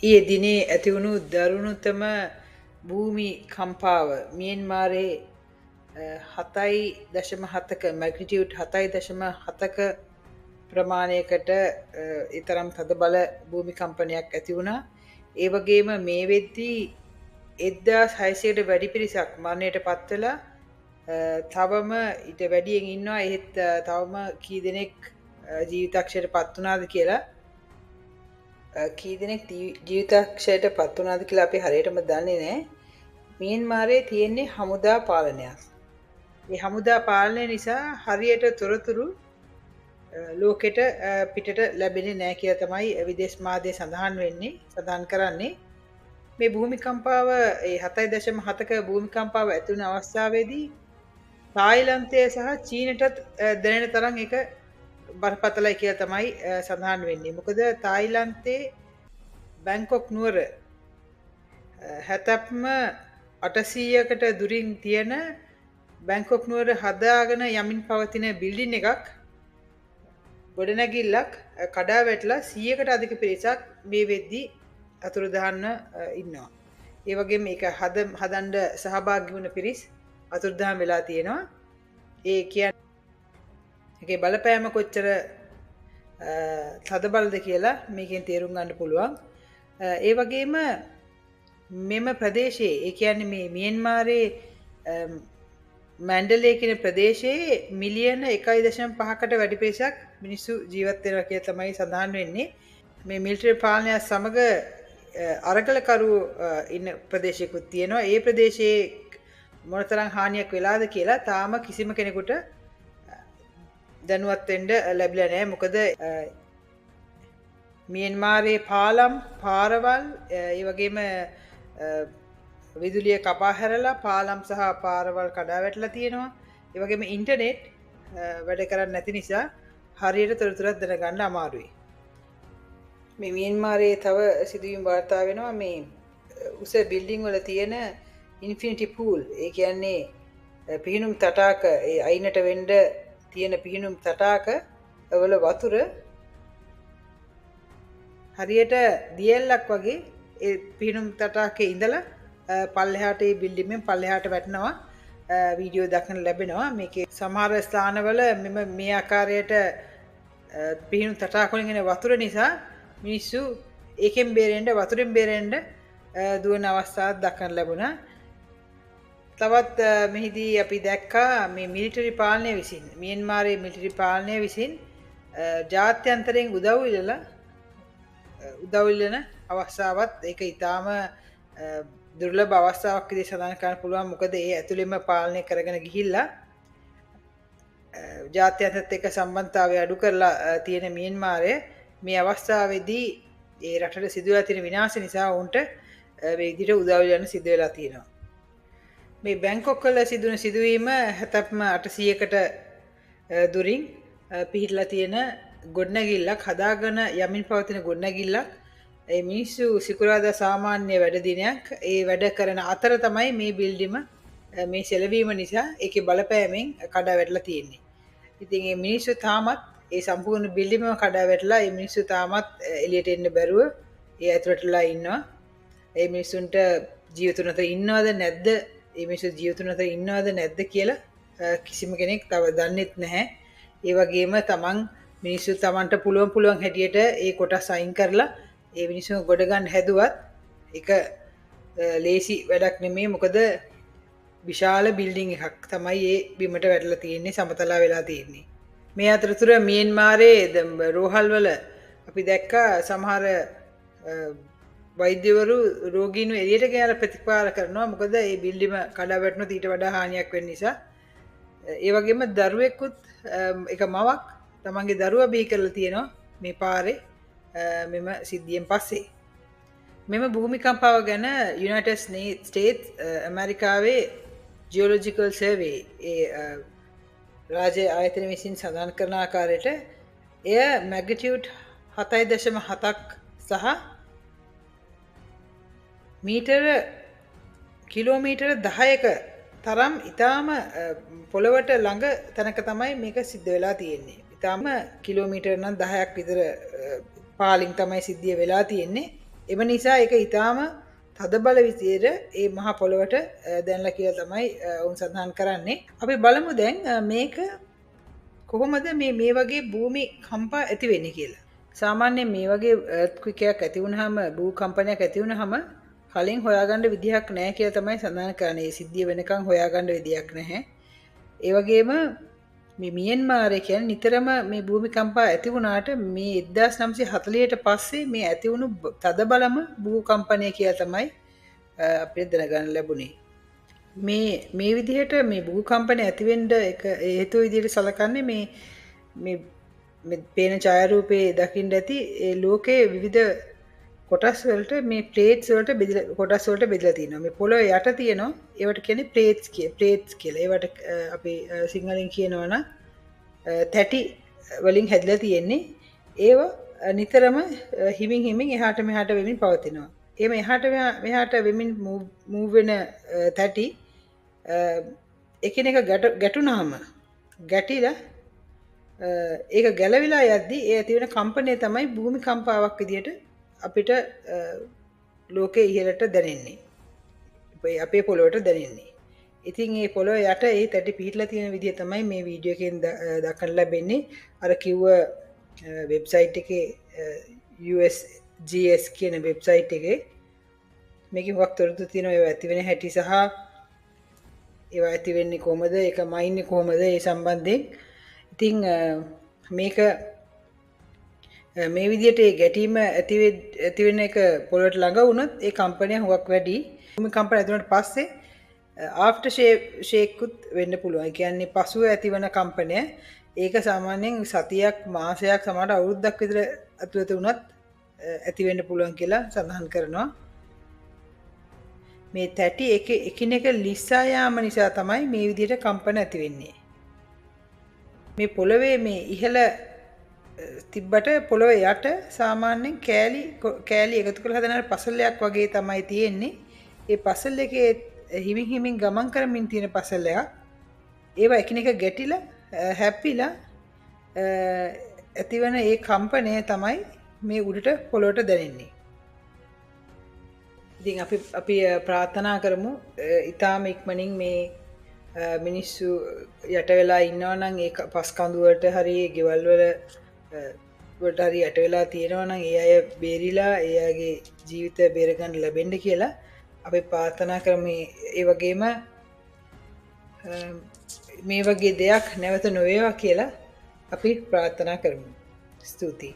ඊයේ දිනේ ඇති වුණු දරුණුතම භූමි කම්පාව මියන්මාරයේ 7.7ක මැග්නිටියුඩ් 7.7ක ප්‍රමාණයකට ඊතරම් තදබල භූමිකම්පනයක් ඇති වුණා. ඒ වගේම මේ වෙද්දී 1600කට වැඩි පිරිසක් මරණයට පත් වෙලා තවම ඊට වැඩියෙන් ඉන්නවා. එහෙත් තවම කී දෙනෙක් ජීවිතක්ෂයට පත් වුණාද කියලා කී දෙනෙක් ජීවිතක්ෂයට පත් වුණාද කියලා අපි හරියටම දන්නේ නැහැ. මියන්මාරයේ තියෙන්නේ හමුදා පාලනයක්. මේ හමුදා පාලනය නිසා හරියට තොරතුරු ලෝකෙට පිටට ලැබෙන්නේ නැහැ කියලා තමයි විදේශ මාධ්‍ය සඳහන් කරන්නේ. මේ භූමිකම්පාව 7.7ක භූමිකම්පාව ඇති වුණ අවස්ථාවේදී තායිලන්තය සහ චීනටත් දැනෙන තරම් ඒක බරපතලයි කියලා තමයි සඳහන් වෙන්නේ. මොකද තායිලන්තයේ බැංකොක් නුවර හැතැප්ම 800කට දුරින් තියෙන බැංකොක් නුවර හදාගෙන යමින් පවතින බිල්ඩින් එකක් ගොඩනැගිල්ලක් කඩා වැටලා 100කට අධික පිරිසක් මේ වෙද්දී අතුරුදහන්ව ඉන්නවා. ඒ වගේම මේක හදන්න සහභාගී වුණ පිරිස් අතුරුදහන් වෙලා තියෙනවා. ඒ කියන්නේ ඒකේ බලපෑම කොච්චර තදබලද කියලා මේකෙන් තේරුම් ගන්න පුළුවන්. ඒ වගේම මෙම ප්‍රදේශයේ ඒ කියන්නේ මේ මියන්මාරයේ මැන්ඩලේ කියන ප්‍රදේශයේ මිලියන 1.5කට වැඩි පිරිසක් මිනිස්සු ජීවත් වෙනවා කියලා තමයි සඳහන් වෙන්නේ. මේ මිලිටරි පාලනය සමග අරගලකරු ඉන්න ප්‍රදේශයකුත් තියෙනවා. ඒ ප්‍රදේශයේ මොනතරම් හානියක් වෙලාද කියලා තාම කිසිම කෙනෙකුට දැනුවත් වෙන්න ලැබිලා නැහැ. මොකද මියන්මාරයේ පාලම්, පාරවල්, ඒ වගේම විදුලිය කපා හැරලා පාලම් සහ පාරවල් කඩා වැටලා තියෙනවා. ඒ වගේම ඉන්ටර්නෙට් වැඩ කරන්නේ නැති නිසා හරියට තොරතුරක් දැනගන්න අමාරුයි. මේ මියන්මාරයේ තව සිදුවීම් වාර්තා වෙනවා. මේ උස බිල්ඩින් වල තියෙන ඉන්ෆිනිටි පූල්, ඒ කියන්නේ පිහිනුම් තටාක, ඒ අයිනට වෙන්න තියෙන පිහිනුම් තටාක වල වතුර හරියට දියැලක් වගේ ඒ පිහිනුම් තටාකේ ඉඳලා පල්ලෙහාට ඒ බිල්ඩින්ගෙන් පල්ලෙහාට වැටෙනවා. වීඩියෝ දක්වන්න ලැබෙනවා. මේකේ සමහර ස්ථානවල මේ ආකාරයට පිහිනුම් තටාක වලින් එන වතුර නිසා මිනිස්සු ඒකෙන් වතුරෙන් බේරෙන්න දුවන අවස්ථාවක් දක්වන්න ලැබුණා. තවත් මෙහිදී අපි දැක්කා මේ මිලිටරි පාලනය විසින් මියන්මාරයේ මිලිටරි පාලනය විසින් ජාත්‍යන්තරයෙන් උදව් ඉල්ලන අවස්ථාවත් ඒක ඊටාම දුර්ලභ අවස්ථාවක් විදිහට සඳහන් කරන්න පුළුවන්. මොකද ඒ ඇතුළෙම පාලනය කරගෙන ගිහිල්ලා ජාත්‍යන්තරත් එක්ක සම්බන්ධතාවය අඩු කරලා තියෙන මියන්මාරය මේ අවස්ථාවේදී ඒ රටට සිදුවලා තියෙන විනාශ නිසා උන්ට මේ විදිහට උදව් ඉල්ලන්න සිදු වෙලා තියෙනවා. මේ බැංකොක් වල සිදුවන සිදුවීම හැතැප්ම 800කට දුරින් පිහිටලා තියෙන ගොඩනැගිල්ලක්, හදාගෙන යමින් පවතින ගොඩනැගිල්ලක්. ඒ මිනිස්සු සිකුරාදා සාමාන්‍ය වැඩ දිනයක් ඒ වැඩ කරන අතර තමයි මේ බිල්ඩිම මේ සෙලවීම නිසා ඒකේ බලපෑමෙන් කඩා වැටලා තියෙන්නේ. ඉතින් මේ මිනිස්සු තාමත් ඒ සම්පූර්ණ බිල්ඩිමම කඩා වැටලා ඒ මිනිස්සු තාමත් එළියට එන්න බැරුව ඒ ඇතුළටලා ඉන්නවා. ඒ මිනිස්සුන්ට ජීවිතුනත ඉන්නවද නැද්ද? ඒ මිනිස්සු ජීවිතුනත ඉන්නවද නැද්ද කියලා කිසිම කෙනෙක් තව දන්නෙත් නැහැ. ඒ වගේම මිනිස්සු තමන්ට පුළුවන් හැටියට ඒ කොටස් අයින් කරලා ඒ මිනිස්සු ගොඩ ගන්න හැදුවත් ඒක ලේසි වැඩක් නෙමෙයි. මොකද විශාල බිල්ඩින් එකක් තමයි ඒ බිමට වැටලා තියෙන්නේ, සමතලා වෙලා තියෙන්නේ. මේ අතරතුර මියන්මාරයේ රෝහල් වල අපි දැක්කා සමහර වෛද්‍යවරු රෝගීන්ව එළියට ගෙනලා ප්‍රතිකාර කරනවා. මොකද මේ බිල්ඩිම කඩා වැටුණොත් ඊට වඩා හානියක් වෙන්න නිසා. ඒ වගේම දරුවෙකුත් එක මවක් තමන්ගේ දරුවා බිහි කරලා තියෙනවා මේ පාරේ මෙම සිද්ධියෙන් පස්සේ. මෙම භූමිකම්පාව ගැන යුනයිටඩ් ස්ටේට්ස් ඇමරිකාවේ ජියොලොජිකල් සර්වේ ඒ රාජ්‍ය ආයතන විසින් සඳහන් කරන ආකාරයට එය මැග්නිටියුඩ් 7.7ක් සහ කිලෝමීටර 10ක තරම් ඉතාම පොළවට ළඟ තැනක තමයි මේක සිද්ධ වෙලා තියෙන්නේ. ඉතාම කිලෝමීටර නම් 10ක් විතර පාලින් තමයි සිද්ධිය වෙලා තියෙන්නේ. එම නිසා ඒක ඊටාම තදබල විදියට ඒ මහ පොළොවට දැන්ලා කියලා තමයි උන් සඳහන් කරන්නේ. අපි බලමු දැන් මේක කොහොමද මේ වගේ භූමි කම්පා ඇති වෙන්නේ කියලා. සාමාන්‍යයෙන් මේ වගේ earthquake එකක් ඇති වුනහම භූකම්පනයක් ඇති වුනහම කලින් හොයාගන්න විදිහක් නැහැ කියලා තමයි සඳහන් කරන්නේ. මේ සිද්ධිය වෙනකන් හොයාගන්න විදිහක් නැහැ. ඒ වගේම මේ මියන්මාරේ කියන්නේ නිතරම මේ භූමිකම්පා ඇති වුණාට මේ 1940ට පස්සේ මේ ඇති වුණු තදබලම භූකම්පනය කියලා තමයි අපිට දැනගන්න ලැබුණේ. මේ විදිහට මේ භූකම්පන ඇති වෙන්න එක හේතු විදිහට සලකන්නේ මේ පේන ඡායාරූපේ දකින්න ඇති ඒ ලෝකයේ විවිධ කොටස් වලට මේ ප්ලේට්ස් වලට කොටස් වලට බෙදලා තියෙනවා. මේ පොළොවේ යට තියෙනවා. ඒවට කියන්නේ ප්ලේට්ස් කියලා. ඒවට අපි සිංහලෙන් කියනවා නම් තැටි වලින් හැදලා තියෙන්නේ. ඒව නිතරම හිමින් එහාට මෙහාට වෙමින් පවතිනවා. එහෙම එහාට මෙහාට වෙමින් මූව් වෙන තැටි එකිනෙක ගැටුණාම ගැටිලා ඒක ගැලවිලා යද්දි ඒ ඇති වෙන කම්පනය තමයි භූමිකම්පාවක් විදියට අපිට ලෝකයේ ඉහළට දැනෙන්නේ. අපේ පොළොවට දැනෙන්නේ. ඉතින් මේ පොළොව යට ඒ තැටි පිහිටලා තියෙන විදිය තමයි මේ වීඩියෝ එකෙන් දක්වන්න ලැබෙන්නේ. අර කිව්ව වෙබ්සයිට් එකේ USGS කියන වෙබ්සයිට් එකේ මේකේ මොකක් තොරතුරු තියෙනවා ඒවා ඇති වෙන හැටි සහ ඒවා ඇති වෙන්නේ කොහමද ඒක මයින්නේ කොහමද ඒ සම්බන්ධයෙන්. ඉතින් මේක මේ විදිහට ඒ ගැටීම ඇති වෙන එක පොළොවට ළඟ වුණොත් ඒ කම්පනය හුඟක් වැඩි. භූමිකම්පන ඇති වුණාට පස්සේ ආෆ්ටර් ෂේක්කුත් වෙන්න පුළුවන්. ඒ කියන්නේ පසුව ඇතිවන කම්පනය ඒක සාමාන්‍යයෙන් සතියක් මාසයක් සමහරට අවුරුද්දක් විතර ඇතුළත වුණත් ඇති වෙන්න පුළුවන් කියලා සඳහන් කරනවා. මේ තැටි එකිනෙක ලිස්සා යාම නිසා තමයි මේ විදිහට කම්පන ඇති වෙන්නේ. මේ පොළවේ මේ ඉහළ තිබ්බට පොළොවේ යට සාමාන්‍යයෙන් කෑලි එකතු කරලා හදන පසලයක් වගේ තමයි තියෙන්නේ. ඒ පසල් එකේ හිමින් ගමන් කරමින් තියෙන පසල් එකක්. ඒවා එකිනෙක ගැටිලා හැප්පිලා ඇතිවන ඒ කම්පනය තමයි මේ උඩට පොළොවට දැනෙන්නේ. ඉතින් අපි ප්‍රාර්ථනා කරමු ඊටාම ඉක්මනින් මේ මිනිස්සු යට වෙලා ඉන්නවා නම් ඒ පස් කඳු වලට හරි ගෙවල් වලට හරි යට වෙලා තියෙනවා නම් ඒ අය බේරිලා ඒ අයගේ ජීවිත බේර ගන්න ලැබෙන්න කියලා අපි ප්‍රාර්ථනා කරමු. ඒ වගේම මේ වගේ දෙයක් නැවත නොවේවා කියලා අපි ප්‍රාර්ථනා කරමු. ස්තුතියි.